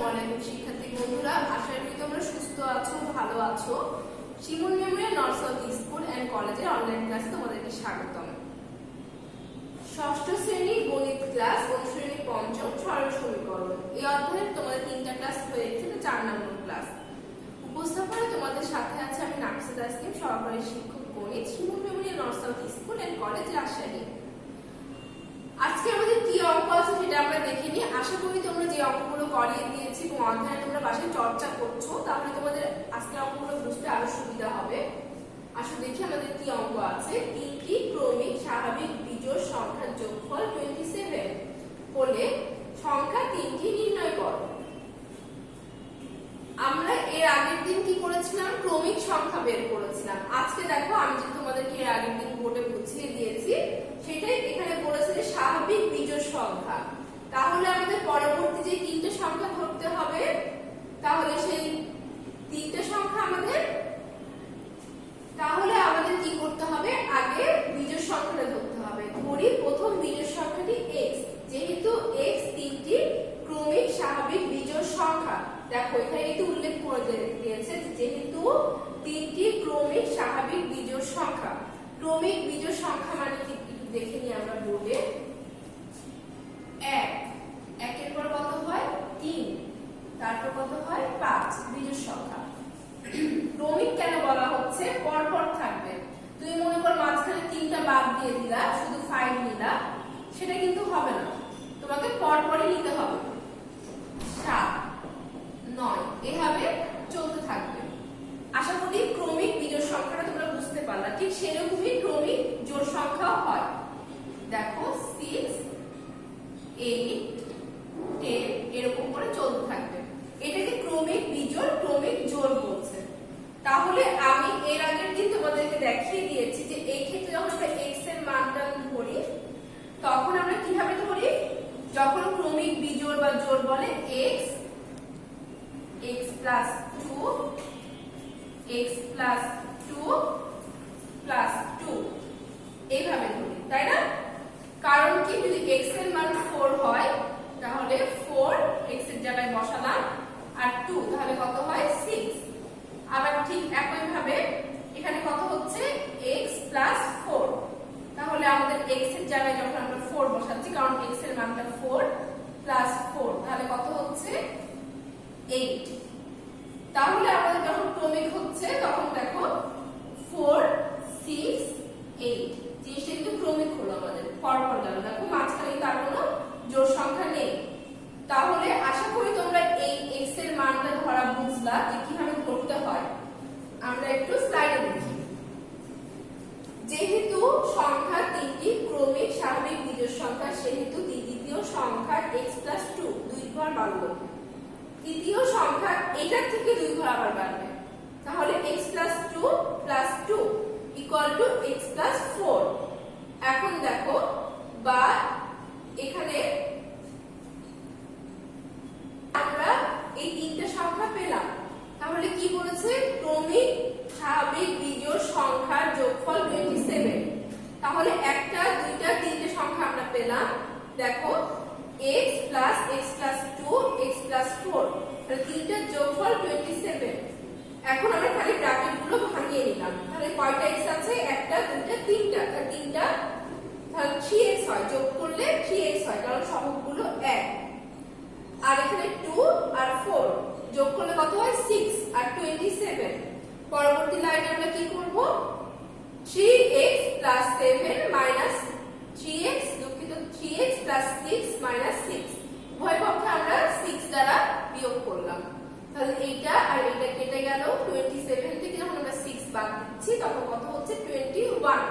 আলাইকুম শিক্ষার্থী বন্ধুরা, আশা করি তোমরা সুস্থ আছো, ভালো আছো। Shimul memorial north south school and কলেজের অনলাইন ক্লাসে তোমাদেরকে স্বাগতম। ষষ্ঠ শ্রেণী গণিত ক্লাস, অনুশীলনী পঞ্চম সরল সমীকরণ। এই অধ্যায়ে তোমাদের তিনটা ক্লাস হয়ে গেছে, 4 নম্বর ক্লাস। উপস্থাপনা তোমাদের সাথে আছে আমি নাফিসা তাসনিম, সহকারী শিক্ষক গণিত, Shimul memorial north south school and college, Rajshahi. আজকে আমাদের কি অঙ্ক আছে সেটা আমরা দেখে নিই। আশা করি তোমরা যে অঙ্কগুলো করিয়ে দিয়েছি এবং অধ্যায়ে তোমরা বাসায় চর্চা করছো, তাহলে তোমাদের আজকে অঙ্কগুলো বুঝতে আরো সুবিধা হবে। আসো দেখি আমাদের কি অঙ্ক আছে। তিনটি ক্রমিক স্বাভাবিক বিজোড় সংখ্যার যোগফল 27 হলে সংখ্যা তিনটি নির্ণয় করো। আমরা এর আগের দিন কি করেছিলাম? ক্রমিক সংখ্যা বের করেছিলাম। আজকে দেখো আমি যে তোমাদেরকে এর আগের দিন বোর্ডে বুঝিয়ে দিয়েছি সেটাই এখানে বলেছে যে স্বাভাবিক বিজোড় সংখ্যা। তাহলে আমাদের পরবর্তী যে তিনটে সংখ্যা ধরতে হবে, তাহলে সেই তিনটে সংখ্যা আমাদের কি করতে হবে? আগে বিজোড় সংখ্যাটা ধরতে হবে। ধরি প্রথম বিজোড় সংখ্যাটি x। যেহেতু x তিনটি ক্রমিক স্বাভাবিক বিজোড় সংখ্যা, দেখো এখানে একটু উল্লেখ করে দিয়েছে যেহেতু তিনটি ক্রমিক স্বাভাবিক বিজোড় সংখ্যা। ক্রমিক বিজোড় সংখ্যা মানে কি দেখে নিই আমরা বোর্ডে। 1 একের পর কত হয়? 3, তারপর কত হয়? 5 বিজোড় সংখ্যা। ক্রমিক কেন বলা হচ্ছে? পরপর থাকবে। তুমি মনে করো মাঝখানে 3টা বাদ দিয়ে দিলা, শুধু 5 নিলা, সেটা কিন্তু হবে না, তোমাকে পরপরই নিতে হবে। 7 9 এভাবে চলতে থাকবে। আশা করি ক্রমিক বিজোড় সংখ্যাটা তোমরা বুঝতে পারলা। ঠিক সেরকমই ক্রমিক জোড় সংখ্যাও হয়। দেখো 6 8 10 এরকম করে চলতে থাকবে। এটাকে ক্রমিক বিজোড় ক্রমিক জোড় বলছে। তাহলে আমি এর আগের দিন তোমাদেরকে দেখিয়ে দিয়েছি যে এই ক্ষেত্রে যখন আমরা x এর মানটা ধরি তখন আমরা কিভাবে ধরি? যখন ক্রমিক বিজোড় বা জোড় বলে x plus 2 x plus 2 plus 2 এইভাবে ধরি, তাই না? কারণ কি, যদি x এর মান 4 হয় তাহলে 4 x এর জায়গায় বসালাম, আর 2 তাহলে কত হয়? 6। আবার ঠিক একই ভাবে এখানে কত হচ্ছে? x plus 4। তাহলে আমাদের x এর জায়গায় যখন আমরা 4 বসাচ্ছি, কারণ x এর মানটা 4 plus 4, তাহলে কত হচ্ছে? 8। তাহলে আমাদের যখন ক্রমিক হচ্ছে তখন দেখো 4 6 8 জিনিসটা কিন্তু ক্রমিক হলো আমাদের, পরপর গেল। দেখো মাঝখানে তার কোনো জোড় সংখ্যা নেই। তাহলে আশা করি তোমরা এই x এর মানটা ধরা বুঝলা যে কিভাবে ধরতে হয়। আমরা একটু স্লাইডে দেখি। যেহেতু সংখ্যা তিনটি ক্রমিক স্বাভাবিক বিজোড় সংখ্যা, সেহেতু দ্বিতীয় সংখ্যা x plus 2 দুই ঘর বাড়লো। তৃতীয় সংখ্যা এটার থেকে 2 ঘর আবার বাড়বে। তাহলে x plus 2 plus 2 equal to x plus 4। এখন দেখো বা এখানে আমরা এই তিনটা সংখ্যা পেলাম। তাহলে কি বলেছে? ক্রমিক স্বাভাবিক বিজোড় সংখ্যার যোগফল 27। তাহলে একটা দুইটা তিনটে সংখ্যা আমরা পেলাম। দেখো x plus x plus 2 x plus 4, তাহলে তিনটার যোগফল 27। এখন আমরা খালি ব্র্যাকেট গুলো ভাঙিয়ে নিলাম। তাহলে কয়টা x আছে? একটা দুইটা তিনটা, তাহলে তিনটা, তাহলে 3x হয়। যোগ করলে 3x হয়, কারণ সহগগুলো 1। আর এখানে 2 আর 4 যোগ করলে কত হয়? 6 আর 27। পরবর্তী লাইনে আমরা কি করব? 3x plus 7 minus 3x, দুঃখিত, 3x plus 6 minus 6, উভয় পক্ষে আমরা 6 দ্বারা বিয়োগ করলাম। তাহলে এইটা আর এইটা কেটে গেল। 27 থেকে যখন আমরা 6 বাদ দিচ্ছি তখন কত হচ্ছে? 21।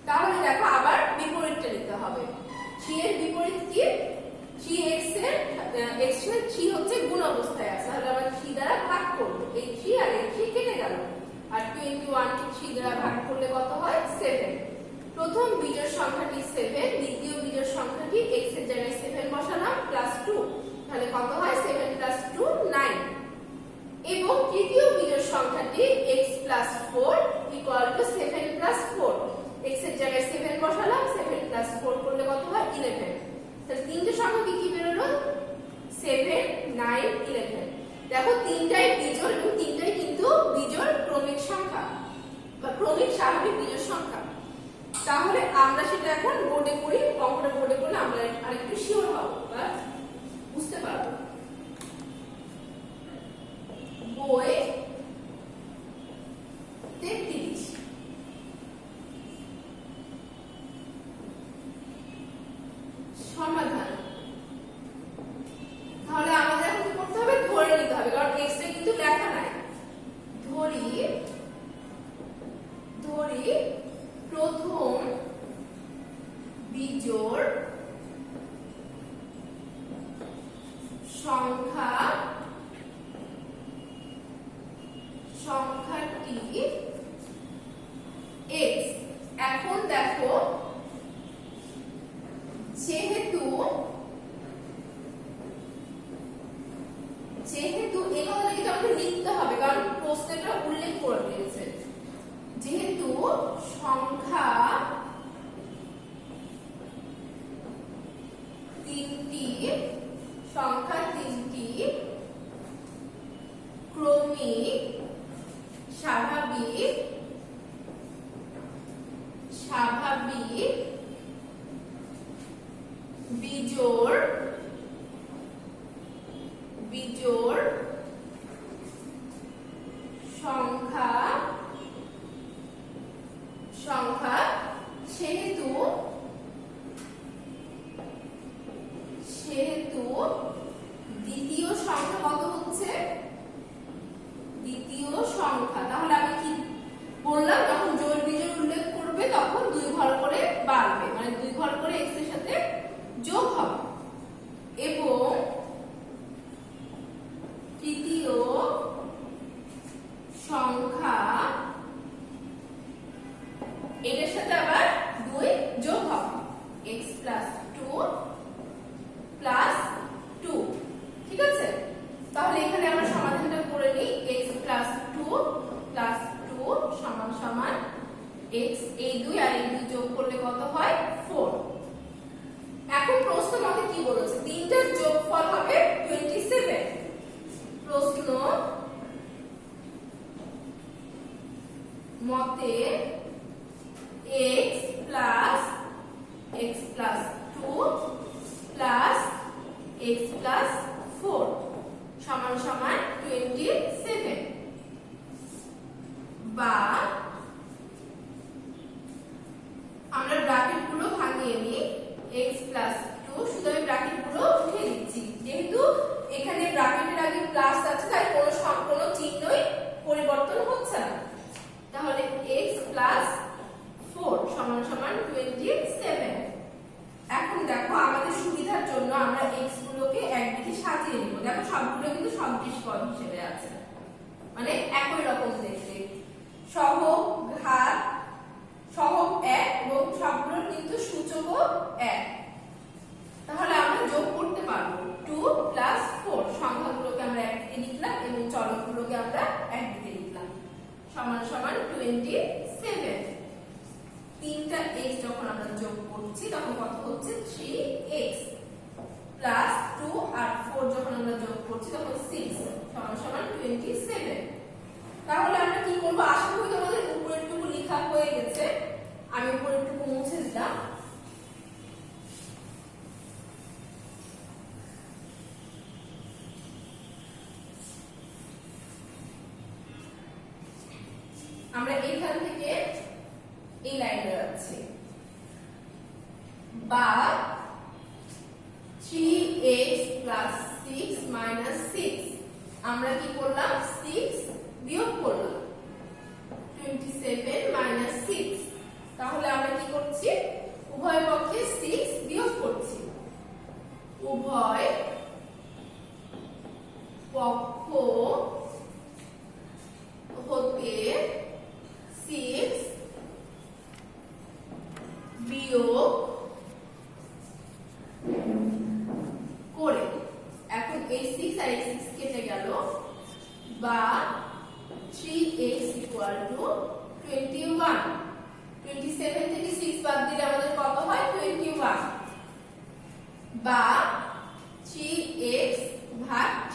তাহলে দেখো আবার বিপরীতটা নিতে হবে। 3 এর বিপরীত কি? 3x এর x এর 3 হচ্ছে গুণ অবস্থায় আছে, তাহলে আমরা 3 দ্বারা ভাগ করব। এই 3 আর এই 3 কেটে গেল, আর 21 কে 3 দ্বারা ভাগ করলে কত হয়? 7। প্রথম বিজোড় সংখ্যাটি 7, দ্বিতীয় বিজোড় সংখ্যাটি x এর জায়গায় 7 বসালাম প্লাস 2, তাহলে কত হয়? 7 plus 2 9। এবং তৃতীয় বিজোড় সংখ্যাটি x plus 4 equal to 7 plus 4, x এর জায়গায় 7 বসালাম, 7 plus 4 করলে কত হয়? 11। তাহলে তিনটে সংখ্যা কি কি বেরোলো? 7 9 11। দেখো তিনটাই বিজোড় এবং তিনটাই কিন্তু বিজোড় ক্রমিক সংখ্যা বা ক্রমিক স্বাভাবিক বিজোড় সংখ্যা। তাহলে আমরা সেটা এখন বোর্ডে করি, অঙ্কটা বোর্ডে করলে আমরা আরেকটু শিওর হব বা বুঝতে পারবো। বই 33 সমাধান। তাহলে আমাদের এখন কি করতে হবে, ধরে নিতে হবে, কারণ এক্স টা কিন্তু লেখা নাই। ধরি প্রথম বিজোড় সংখ্যাটি x। এখন দেখো যেহেতু এই কথাটা কিন্তু আমাদের লিখতে হবে, কারণ প্রশ্নটা উল্লেখ করে দিয়েছে। যেহেতু সংখ্যা তিনটি ক্রমিক স্বাভাবিক বিজোড় সংখ্যা সেহেতু দ্বিতীয় সংখ্যা কত হচ্ছে, দ্বিতীয় সংখ্যা। তাহলে আমি কি বললাম, যখন জোড় বিজোড় উল্লেখ করবে তখন 2 ঘর করে বাড়বে, মানে 2 ঘর করে x এর সাথে যোগ হবে। এবং তৃতীয় সংখ্যা এটার সাথে আবার 2 যোগ হবে, x + 2 + 2। ঠিক আছে, তাহলে এখানে আমরা সমাধানটা করে নিই। x + 2 + 2 সমান x, এই 2 আর এই 2 যোগ করলে কত হয়, 4। এখন প্রশ্ন মতে কি বলেছে, তিনটার যোগফল হবে 27। প্রশ্ন মতে x + 2 + x + 4 সমান 27, বা আমরা ব্র্যাকেট গুলো ভাঙিয়ে নিই। x + 2, শুধু আমি ব্র্যাকেট গুলো উঠে দিচ্ছি, যেহেতু এখানে ব্র্যাকেটের আগে প্লাস আছে তাই কোনো চিহ্নই পরিবর্তন হচ্ছে না। তাহলে x + 4 সমান 27। এখন দেখো আমাদের সুবিধার জন্য আমরা x গুলোকে একদিকে সাজিয়ে নিব। দেখো সবগুলো কিন্তু সদৃশ পদ হিসেবে আছে, মানে একই রকম দেখতে, সহগ ঘাত সহগ 1 এবং সবগুলোর কিন্তু সূচকও 1। তাহলে আমরা যোগ করতে পারবো 2 + 4, সংখ্যাগুলোকে আমরা একদিকে লিখলাম এবং চলকগুলোকে আমরা একদিকে লিখলাম, সমান 27। তিনটা x যখন আমরা যোগ করছি তখন কত হচ্ছে, 3x + 2 আর 4 যখন আমরা যোগ করছি তখন 6 সমান 27। তাহলে আমরা কি করব, আশা করি তোমাদের উপরেরটুকু লেখা হয়ে গেছে, আমি উপরেরটুকু মুছে দিলাম। আমরা এখান থেকে এই লাইনে যাচ্ছি, বা 3x + 6 - 6 আমরা কি করলাম, 6 বিয়োগ করলাম, 27 - 6। তাহলে আমরা কি করছি, উভয় পক্ষে 6 বিয়োগ করছি, উভয় পক্ষ হতে 6 বিয়োগ করে। এখন এই 6 আর এই 6 কেটে গেল, বা 3x = 21। 27 থেকে 6 বাদ দিলে আমাদের কত হয়, 21, বা 3x/6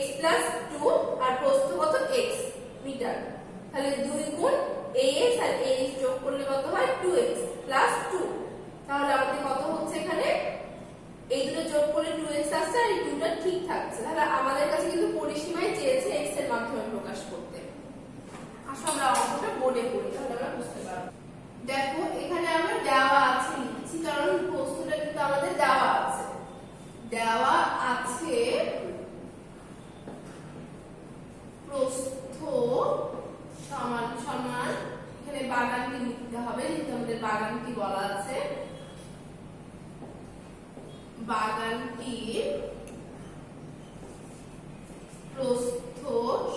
x প্লাস 2 আর প্রস্থ কত x মিটার, তাহলে 2 গুণ ax আর ax যোগ করলে কত হয় 2x প্লাস 2। তাহলে আমাদের কত হচ্ছে এখানে, এই দুটো যোগ করলে 2x আসছে আর এই দুটো ঠিক থাকছে। তাহলে আমাদের কাছে কিন্তু পরিসীমায় চেয়েছে x এর মাধ্যমে প্রকাশ করতে। আসলে আমরা অঙ্কটা বোর্ডে করি তাহলে আমরা বুঝতে পারবো। দেখো এখানে আমরা দেওয়া আছে লিখছি, কারণ প্রশ্নটা কিন্তু আমাদের দেওয়া আছে প্রস্থ সমান সমান, এখানে বাগানটি লিখতে হবে যেহেতু আমাদের বাগানটি বলা আছে, বাগানটির প্রস্থ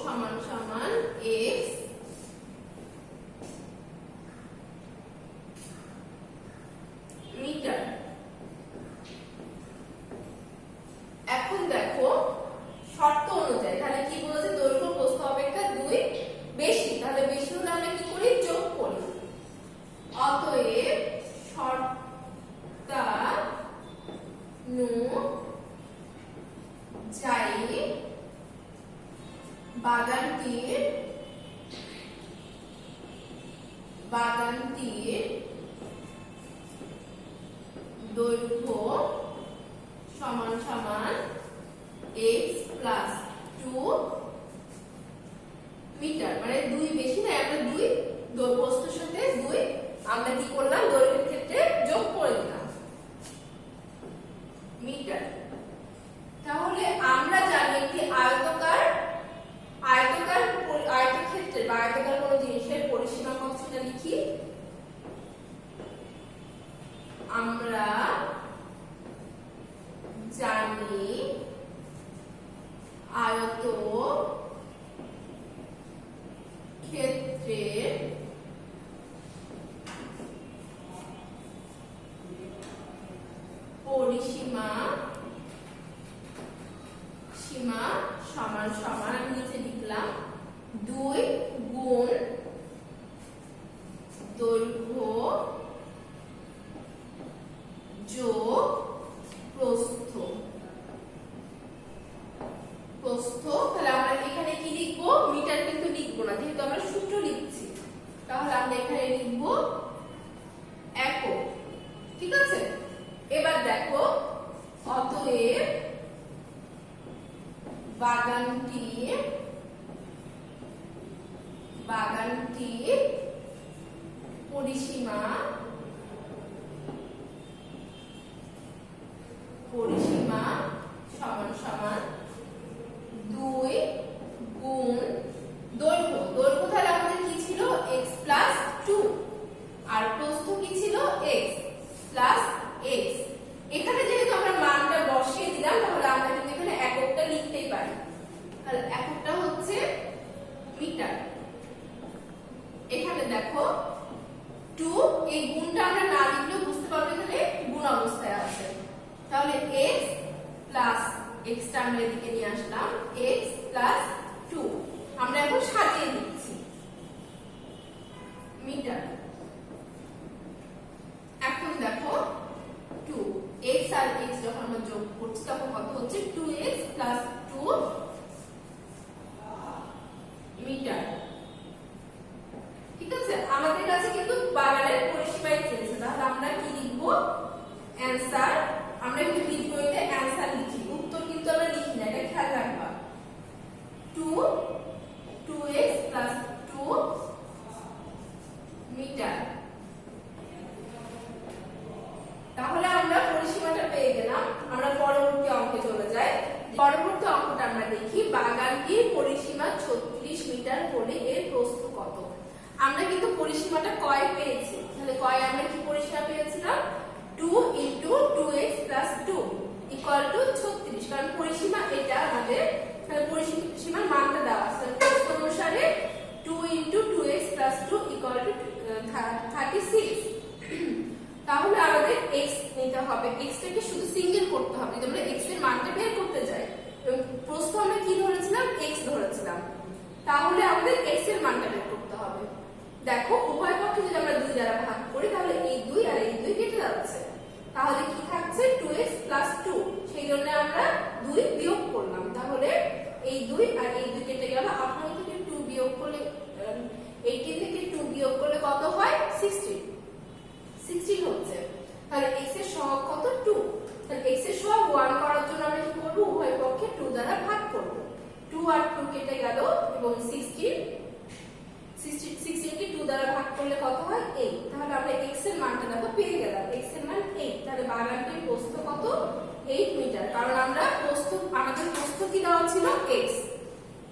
সমান সমান x মিটার। এখন দেখো শর্ত অনুযায়ী তাহলে কি বলেছে, দৈর্ঘ্য প্রস্থ অপেক্ষা 2 বেশি, তাহলে বেশি হলে আমরা কি করি যোগ করি। অতএব শর্তানুযায়ী বাগানটির দৈর্ঘ্য সমান সমান x প্লাস 2 মিটার, মানে 2 বেশি না, আমরা 2 প্রস্থের সাথে 2 আমরা কি করলাম দৈর্ঘ্যের ক্ষেত্রে যোগ করে দিলাম মিটার। তাহলে আমরা জানি একটি আয়তক্ষেত্রে বা আয়তাকার কোনো জিনিসের পরিসীমা কত সেটা লিখি। আমরা জানি আয়তক্ষেত্রের পরিসীমা সমান সমান, আমি নিচে লিখলাম 2 গুণ দৈর্ঘ্য যোগ প্রস্থ। তাহলে আমরা এখানে কি লিখবো, মিটার কিন্তু লিখবো না যেহেতু আমরা সূত্র লিখছি, তাহলে আমরা এখানে লিখবো একক। ঠিক আছে, এবার দেখো অতএব বাগানটির পরিসীমা সমান সমান 2 গুণ দৈর্ঘ্য। তাহলে আমাদের কি ছিল x প্লাস 2 আর প্রস্থ কি ছিল x প্লাস x। এখানে যেহেতু আমরা মানটা বসিয়ে দিলাম তাহলে আমরা কিন্তু এখানে এককটা লিখতেই পারি। তাহলে এককটা হচ্ছে মিটার। এখানে দেখো 2, এই গুণটা আমরা না লিখলেও বুঝতে পারবে এখানে গুণ অবস্থায় আছে। তাহলে x প্লাস x টা আমরা এদিকে নিয়ে আসলাম, x প্লাস 2 আমরা এখন সাজিয়ে দিচ্ছি মিটার। এখন দেখো 2 x আর x যখন আমরা যোগ করছি তখন কত হচ্ছে 2x প্লাস 2 মিটার। ঠিক আছে, আমাদের কাছে কিন্তু বাগানের পরিসীমাই চেয়েছে, তাহলে আমরা কি লিখবো অ্যানসার। আমরা কিন্তু বীজগণিতে অ্যানসার লিখি, উত্তর কিন্তু আমরা লিখি না, এটা খেয়াল রাখবা। 2x plus 2 metre. তাহলে আমরা পরিসীমাটা পেয়ে গেলাম। আমরা পরবর্তী অঙ্কে চলে যাই। পরবর্তী অঙ্কটা আমরা দেখি, বাগানটির পরিসীমা 36 মিটার হলে এর প্রস্থ কত। আমরা কিন্তু পরিসীমাটা কয় পেয়েছি, তাহলে কয় আমরা কি পরিসীমা পেয়েছিলাম 2 × 2x প্লাস 2 ইকুয়াল টু 36, কারণ পরিসীমা এটা আমাদের, তাহলে পরিসীমার মানটা দেওয়া আছে প্রস্থ অনুসারে 2 × 2x প্লাস 2 ইকুয়াল টু 36। তাহলে আমাদের x নিতে হবে, x টাকে শুধু সিঙ্গেল করতে হবে যদি আমরা x এর মানটা বের করতে যাই। এবং প্রস্থ আমরা কি ধরেছিলাম x ধরেছিলাম, তাহলে আমাদের x এর মানটা বের করতে হবে। দেখো উভয় পক্ষে যদি আমরা 2 দ্বারা ভাগ করি তাহলে এই 2 আর এই 2 কেটে যাচ্ছে, তাহলে কি থাকছে 2x প্লাস 2, সেই জন্য আমরা 2 বিয়োগ করলাম। তাহলে 2 আর এই 2 কেটে গেল। আপনারা থেকে 2 বিয়োগ করলে 18 থেকে 2 বিয়োগ করলে কত হয় 16 হচ্ছে। তাহলে x এর সহগ কত 2। তাহলে x এর সহগ 1 করার জন্য আমরা কি করব, উভয় পক্ষে 2 দ্বারা ভাগ করব। 2 আর 2 কেটে গেল এবং 16 কে 2 দ্বারা ভাগ করলে কত হয় 8। তাহলে আমরা x এর মানটা দেখো পেয়ে গেলাম, x এর মান 8। তাহলে বাগানটির প্রস্থ কত 8 মিটার, কারণ আমরা আমাদের প্রস্থ কি দেওয়া ছিল x।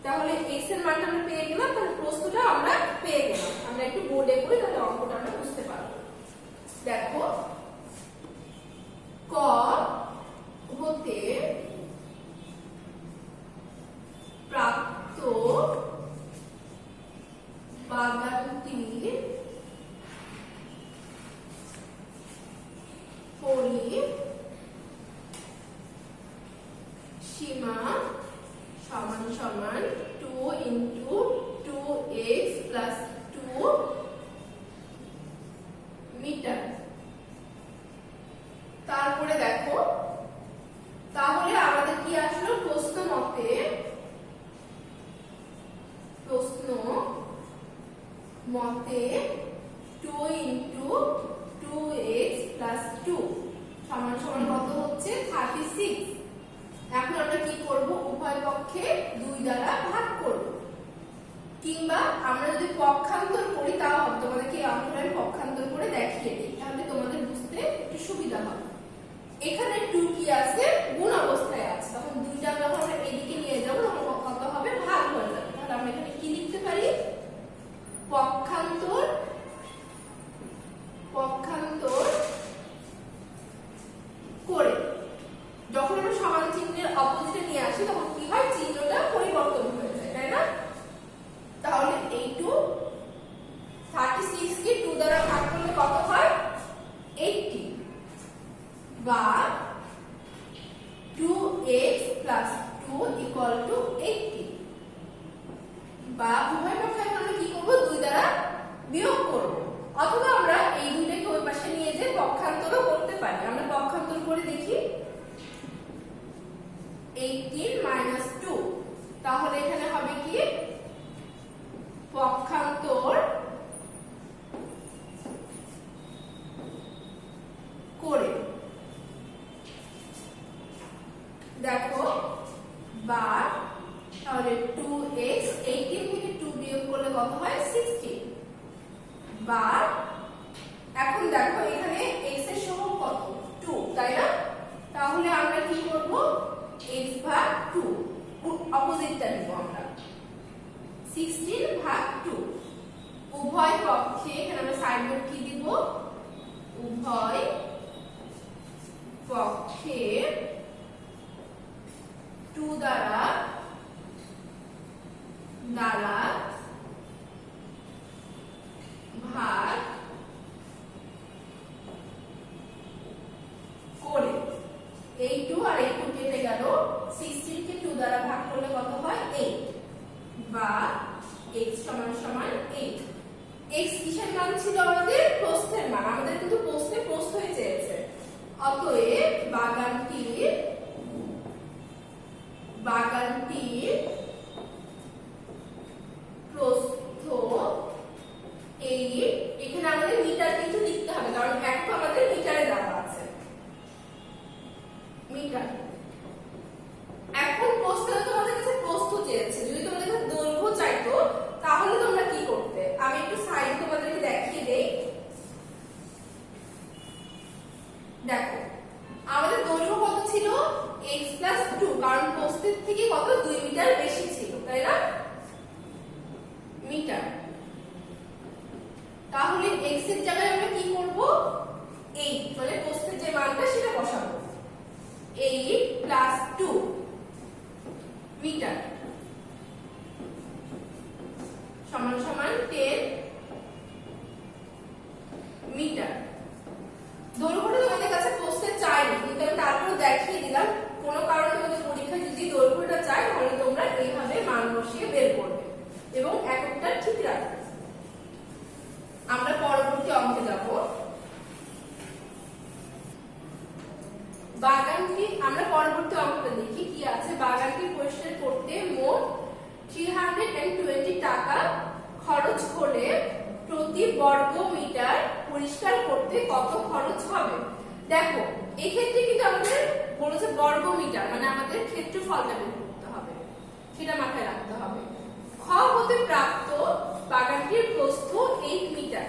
তাহলে x এর মানটা আমরা পেয়ে গেলাম, তাহলে প্রস্থটা আমরা পেয়ে গেলাম। আমরা একটু বোর্ডে করি, তাহলে অঙ্কটা আমরা বুঝতে পারবো। দেখো ক হতে প্রাপ্ত বাগানটির পরিসীমা সমান সমান 2 into 2x plus 2 মিটার। তারপরে দেখো তাহলে আমাদের কি আসলো, প্রশ্ন মতে 2 into 2x plus 2 সমান সমান কত হচ্ছে 36। এখন আমরা কি করব, উভয় পক্ষে 2 দ্বারা ভাগ করব, কিংবা আমরা যদি পক্ষান্তর করি তাও হবে। তোমাদেরকে এই অঙ্কটা আমি পক্ষান্তর করে দেখিয়ে দিই, তাহলে তোমাদের বুঝতে একটু সুবিধা হবে। এখানে 2 কি আছে, গুণ অবস্থায় আছে, তখন 2টা যখন আমরা এদিকে নিয়ে যাব তখন কত হবে, ভাগ হয়ে যাবে। তাহলে আমরা এখানে কি লিখতে পারি, পক্ষান্তর করে। যখন আমরা সমান চিহ্নের অপোজিটে নিয়ে আসি তখন কি হয়, চিহ্নটা পরিবর্তন হয়ে যায়, তাই না? তাহলে এই 36 কে 2 দ্বারা ভাগ করলে কত হয় 80, বা 2x plus 2 equal to 80, বা উভয় পক্ষে আমরা কি করব, 2 দ্বারা বিয়োগ করব, অথবা আমরা এই দুইটাকে ওই পাশে নিয়ে যে পক্ষান্তরও করতে পারি। আমরা পক্ষান্তর করে দেখি, 18 minus 2, তাহলে এখানে হবে কি, পক্ষান্তর করে দেখো বা, তাহলে 2x 18 থেকে 2 বিয়োগ করলে কত হয় 16, বা এখন দেখো এখানে x এর সহগ কত 2, তাই না? তাহলে আমরা কি করব, x ভাগ 2 অপোজিটটা নিব আমরা, 16 ভাগ 2 উভয় পক্ষে, এখানে আমরা সাইড নোট কি দিব, উভয় পক্ষে 2 দ্বারা ভাগ করে। এই 2 আর এই 2 কেটে গেল, 16 কে 2 দ্বারা ভাগ করলে কত হয় 8, বা x সমান সমান 8। x কিসের মান ছিল আমাদের, প্রস্থের মান। আমাদের কিন্তু প্রস্থই চেয়েছে, অতএব বাগানটির প্রস্থ 8। এখানে আমাদের মিটার কিন্তু লিখতে হবে, কারণ একক আমাদের মিটারে দেওয়া আছে, মিটার। এখন প্রশ্নে তোমাদের কাছে প্রস্থ চেয়েছে, যদি তোমাদের কাছে দৈর্ঘ্য চাইতো তাহলে তোমরা কি করতে, আমি একটু সাইড তোমাদেরকে দেখিয়ে দেই। দেখো আমাদের দৈর্ঘ্য কত ছিল, x plus 2, কারণ প্রস্থের থেকে কত 2 মিটার বেশি ছিল, তাই না, মিটার। তাহলে x এর জায়গায় আমরা কি করব, 8 মানে প্রস্থের যে মানটা সেটা বসাবো, 8 plus 2 মিটার সমান সমান 10 মিটার। দৈর্ঘ্যটা তোমাদের কাছে প্রশ্নে চাইনি, কিন্তু আমি তারপরে দেখিয়ে দিলাম। কোনো কারণে তোমাদের পরীক্ষায় যদি দৈর্ঘ্যটা চাই তাহলে তোমরা এইভাবে মান বসিয়ে বের করবে এবং এককটা ঠিক রাখবে। আমরা পরবর্তী অঙ্কে যাব। বাগানটি আমরা পরবর্তী অঙ্কটা দেখি কি আছে। বাগানটি পরিষ্কার করতে মোট 320 টাকা খরচ হলে প্রতি বর্গ মিটার পরিষ্কার করতে কত খরচ হবে। দেখো এক্ষেত্রে কিন্তু আমাদের বলেছে বর্গ মিটার, মানে আমাদের ক্ষেত্রফলটা বের করতে হবে, সেটা মাথায় রাখতে হবে। খ হতে প্রাপ্ত বাগানটির প্রস্থ 8 মিটার,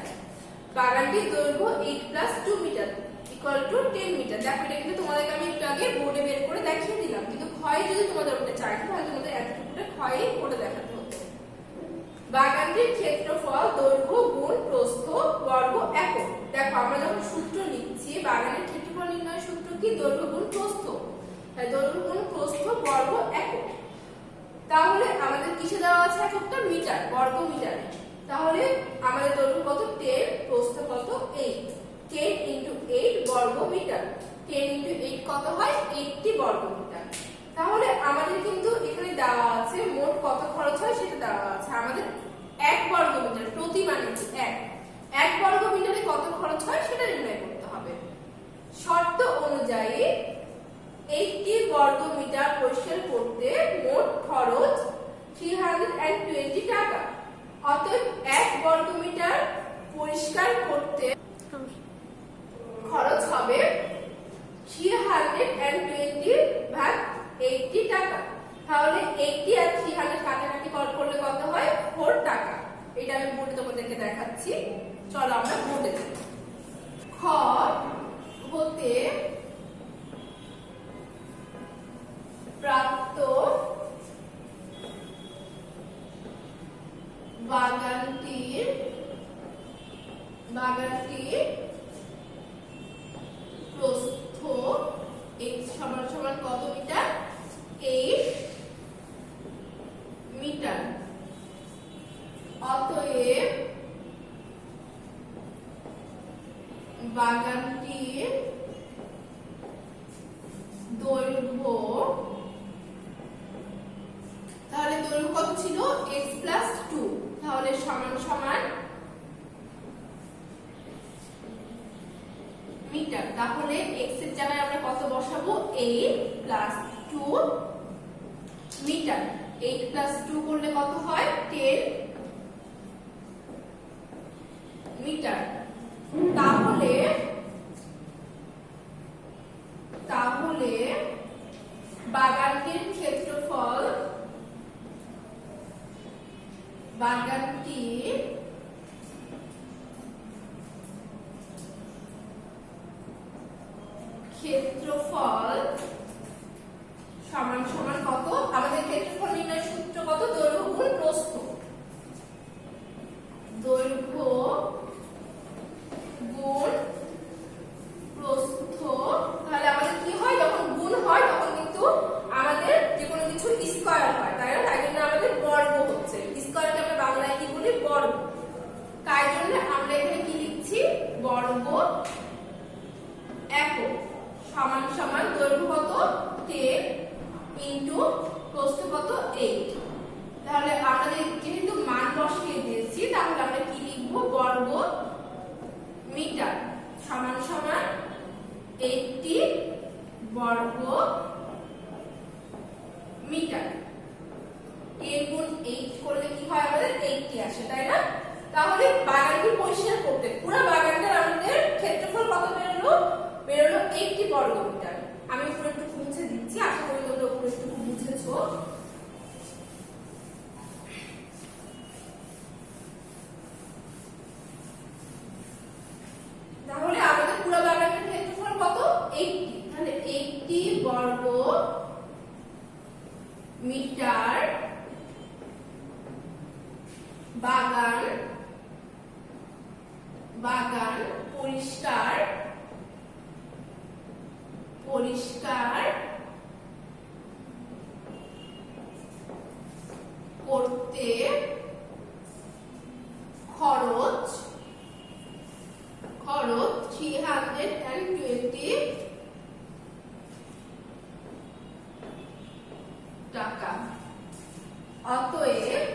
বাগানটির দৈর্ঘ্য 8 + 2 মিটার ইকুয়াল টু 10 মিটার। দেখো এটা কিন্তু তোমাদেরকে আমি একটু আগে বোর্ডে বের করে দেখিয়ে দিলাম, কিন্তু ক্ষয় যদি তোমাদের ওটা চাই তাহলে তোমাদের এতটুকুটা ক্ষয়ে করে দেখাতে হতো। বাগানটির ক্ষেত্রফল দৈর্ঘ্য গুণ প্রস্থ বর্গ একক। দেখো আমরা যখন সূত্র লিখছি বাগানের ক্ষেত্রফল নির্ণয়ের সূত্র কি? দৈর্ঘ্য গুণ প্রস্থ, তাই দৈর্ঘ্য গুণ প্রস্থ বর্গ একক। তাহলে আমাদের কিসে দেওয়া আছে এককটা? মিটার, বর্গ মিটারে। তাহলে আমাদের দৈর্ঘ্য কত? 10, প্রস্থ কত? 8। 10 × 8 বর্গ মিটার। 10 × 8 কত হয়? 80 বর্গ মিটার। তাহলে আমাদের কিন্তু এখানে দেওয়া আছে মোট কত খরচ হয় সেটা দেওয়া আছে। আমাদের 1 বর্গ মিটার প্রতি মানে কি 1 বর্গ মিটারে কত খরচ হয় সেটা নির্ণয় করতে হবে। শর্ত অনুযায়ী 80 বর্গ মিটার পরিষ্কার করতে মোট খরচ 320 টাকা। অতএব 1 বর্গ মিটার পরিষ্কার করতে খরচ হবে 320 ভাগ 80 টাকা। তাহলে 80 আর 300 কাটাকাটি করলে কত হয়? 4 টাকা। এটা আমি বোর্ডে তোমাদেরকে দেখাচ্ছি, চলো আমরা বোর্ডে যাই। খ হতে প্রাপ্ত বাগানটির প্রস্থ x = কত মিটার? 8 মিটার। অতএব বাগানটির দৈর্ঘ্য, তাহলে দৈর্ঘ্য কত ছিল? x + 2, তাহলে সমান সমান মিটার। তাহলে x এর জায়গায় আমরা কত বসাবো? 8 + 2 মিটার। 8 + 2 করলে কত হয়? 10 মিটার। তাহলে বাগানটির ক্ষেত্রফল, বাগানটির ক্ষেত্রফল সমান সমান কত? আমাদের ক্ষেত্রফল নির্ণয়ের সূত্র কত? দৈর্ঘ্য গুণ প্রস্থ। দৈর্ঘ্য গুণ প্রস্থ। তাহলে আমাদের কি হয়? যখন গুণ হয় তখন কিন্তু আমাদের যে কোনো কিছু স্কয়ার হয়, তাই না? তাই জন্য আমাদের বর্গ হচ্ছে। স্কয়ারকে আমরা বাংলায় কি বলি? বর্গ। তাই জন্য আমরা এখানে কি লিখছি? বর্গ একক সমান সমান দৈর্ঘ্য কত? 10 × প্রস্থ কত? 8। তাহলে আমরা যেহেতু মান বসিয়ে দিয়েছি তাহলে আমরা কি লিখব? বর্গ মিটার সমান সমান 80 বর্গ মিটার। 10 × 8 করলে কি হয়? আমাদের 80 আসে, তাই না? তাহলে বাগানটি পরিষ্কার করতে পুরো বাগানটার আমাদের ক্ষেত্রফল কত বেরোলো? 80 বর্গ মিটার। আমি উপরে একটু মুছে দিচ্ছি, আশা করি তোমরা উপরে একটু বুঝেছো। তাহলে আমাদের পুরো বাগানের ক্ষেত্রফল কত? 80। তাহলে 80 বর্গ মিটার বাগান পরিষ্কার করতে খরচ 320 টাকা। অতএব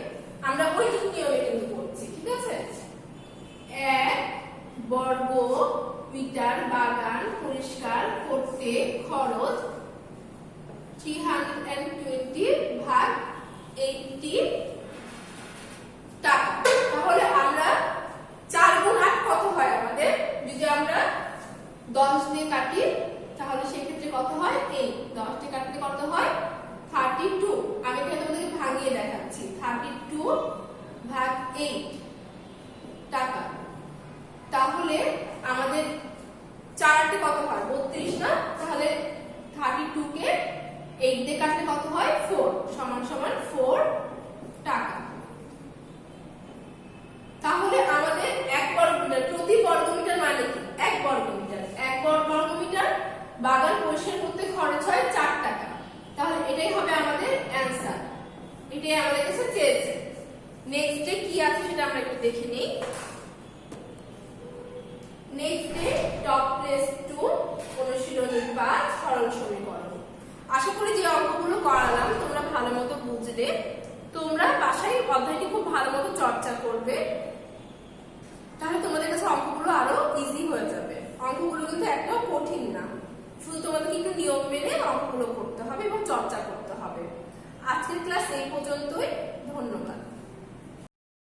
আমরা বৈদিক নিয়মে কিন্তু করছি, ঠিক আছে? 1 বর্গ মিটার বাগান পরিষ্কার করতে খরচ 320 ভাগ 80 টাকা। তাহলে আমরা 4 গুণ 8 কত হয় আমাদের? যদি আমরা 10 দিয়ে কাটি তাহলে সেক্ষেত্রে কত হয়? 8। 10 দিয়ে কাটলে কত হয়? 32। আমি এখানে তোমাদেরকে ভাঙিয়ে দেখাচ্ছি। 32 ভাগ 8 টাকা। তাহলে আমাদের 4 তে কত হয়? 32 না? তাহলে 32 কে 8 দিয়ে কাটলে কত হয়? 4 সমান সমান 4 টাকা। তাহলে আমাদের 1 বর্গমিটার প্রতি বর্গমিটার মানে কি? 1 বর্গমিটার। 1 বর্গমিটার বাগান পরিষ্কার করতে খরচ হয় 4 টাকা। তাহলে এটাই হবে আমাদের অ্যানসার। এটাই আমাদের কাছে চেয়েছে। নেক্সট ডে কি আছে সেটা আমরা একটু দেখে নিই। নেক্সট ডে টপ প্লেস 2 অনুশীলনী 5 সরল সমীকরণ। আশা করি যে অঙ্কগুলো করালাম তোমরা ভালোমতো বুঝলে। তোমরা বাসায় অধ্যায়টি খুব ভালোমতো চর্চা করবে, তাহলে তোমাদের কাছে অঙ্কগুলো আরো ইজি হয়ে যাবে। অঙ্কগুলো কিন্তু একটাও কঠিন না, শুধু তোমাদেরকে একটু নিয়ম মেনে অঙ্কগুলো করতে হবে এবং চর্চা করতে হবে। আজকের ক্লাস এই পর্যন্তই। ধন্যবাদ।